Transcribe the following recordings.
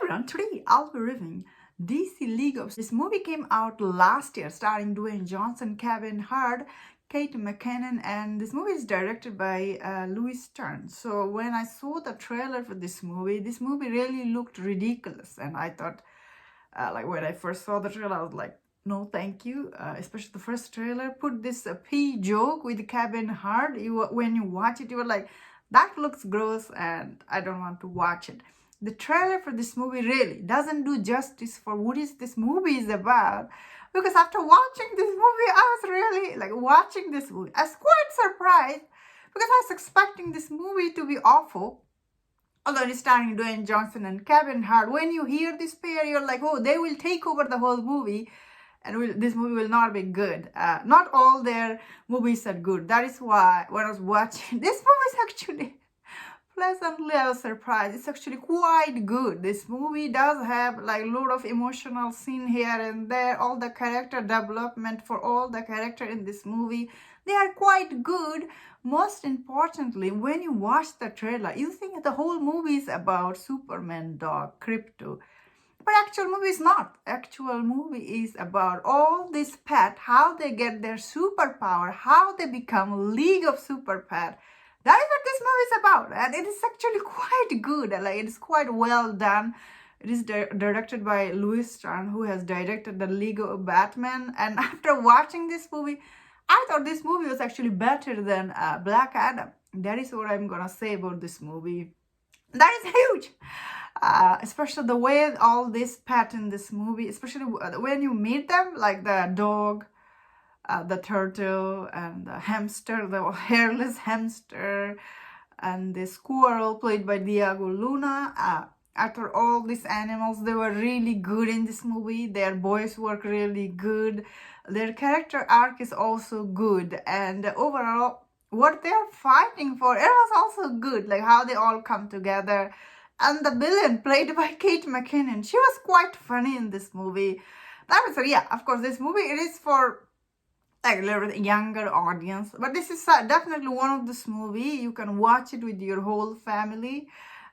everyone, today I'll be reviewing DC League of... This movie came out last year, starring Dwayne Johnson, Kevin Hart, Kate McKinnon, and this movie is directed by Louis Stern. So when I saw the trailer for this movie really looked ridiculous, and I thought, when I first saw the trailer, I was like, no, thank you. Especially the first trailer put this pee joke with Kevin Hart. When you watch it, you were like, that looks gross, and I don't want to watch it. The trailer for this movie really doesn't do justice for what this movie is about, because after watching this movie, I was really watching this movie. I was quite surprised because I was expecting this movie to be awful. Although it's starring Dwayne Johnson and Kevin Hart, when you hear this pair, you're like, oh, they will take over the whole movie, and this movie will not be good. Not all their movies are good. That is why when I was watching this movie, is actually pleasantly I was surprised. It's actually quite good. This movie does have a lot of emotional scene here and there. All the character development for all the character in this movie, they are quite good. Most importantly, when you watch the trailer, you think the whole movie is about Superman, dog, crypto. But actual movie is not. Actual movie is about all this pet, how they get their superpower, how they become a League of Super Pet. That is what this movie is about, and it is actually quite good. It is quite well done. It is directed by Louis Stern, who has directed the League of Batman. And after watching this movie, I thought this movie was actually better than Black Adam. That is what I'm gonna say about this movie. That is huge. Especially the way all this pet in this movie, especially when you meet them, like the dog, the turtle, and the hamster, the hairless hamster, and the squirrel played by Diego Luna. After all these animals, they were really good in this movie. Their voice work really good. Their character arc is also good, and overall, what they're fighting for, it was also good. Like how they all come together. And the villain played by Kate McKinnon, she was quite funny in this movie. That was, yeah, of course, this movie, it is for a little bit younger audience, but this is definitely one of this movie you can watch it with your whole family.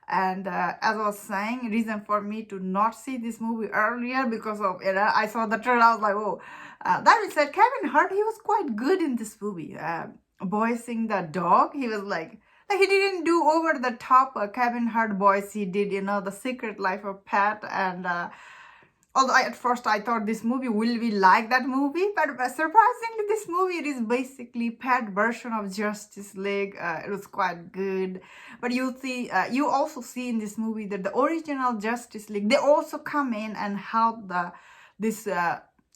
And as I was saying, reason for me to not see this movie earlier, because of I saw the trailer, I was like, oh, that being said, Kevin Hart, he was quite good in this movie. Voicing the dog, he was like he didn't do over the top Kevin Hart voice he did, The Secret Life of Pet. And although at first I thought this movie will be like that movie, but surprisingly, this movie, it is basically pet version of Justice League. It was quite good. But you also see in this movie that the original Justice League, they also come in and help this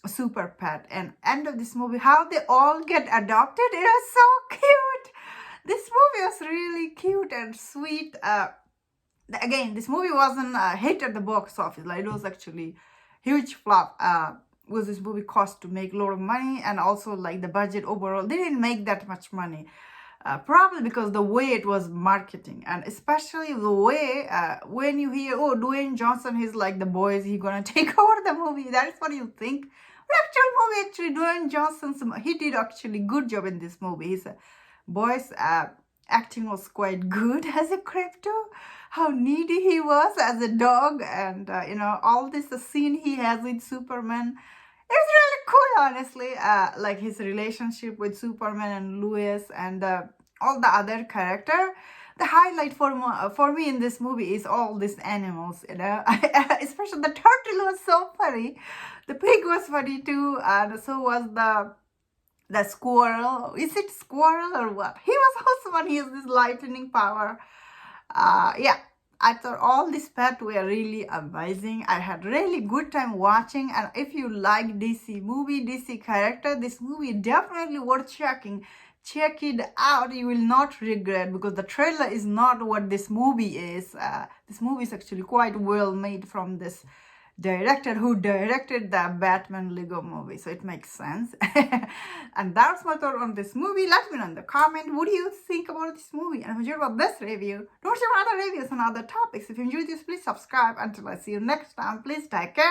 super pet. And end of this movie, how they all get adopted, it was so cute. This movie was really cute and sweet. Again, this movie wasn't a hit at the box office. It was actually huge flop. Was this movie cost to make a lot of money, and also the budget overall, they didn't make that much money. Probably because the way it was marketing, and especially the way when you hear, oh, Dwayne Johnson, he's like the boys, he's gonna take over the movie. That is what you think. But actually, Dwayne Johnson, he did actually good job in this movie. His boys acting was quite good as a crypto. How needy he was as a dog, and all this scene he has with Superman. It's really cool, honestly. His relationship with Superman and Lois, and all the other character. The highlight for me in this movie is all these animals, Especially the turtle was so funny. The pig was funny too, and so was the squirrel. Is it squirrel or what? He was also funny. He has this lightning power. Yeah. I thought all these pets were really amazing. I had really good time watching. And if you like DC movie, DC character, this movie definitely worth checking. Check it out. You will not regret, because the trailer is not what this movie is. This movie is actually quite well made from this director who directed the Batman Lego movie, so it makes sense. And that's my thought on this movie. Let me know in the comment, what do you think about this movie? And if you enjoyed about this review, don't share other reviews on other topics. If you enjoyed this, please subscribe. Until I see you next time, please take care.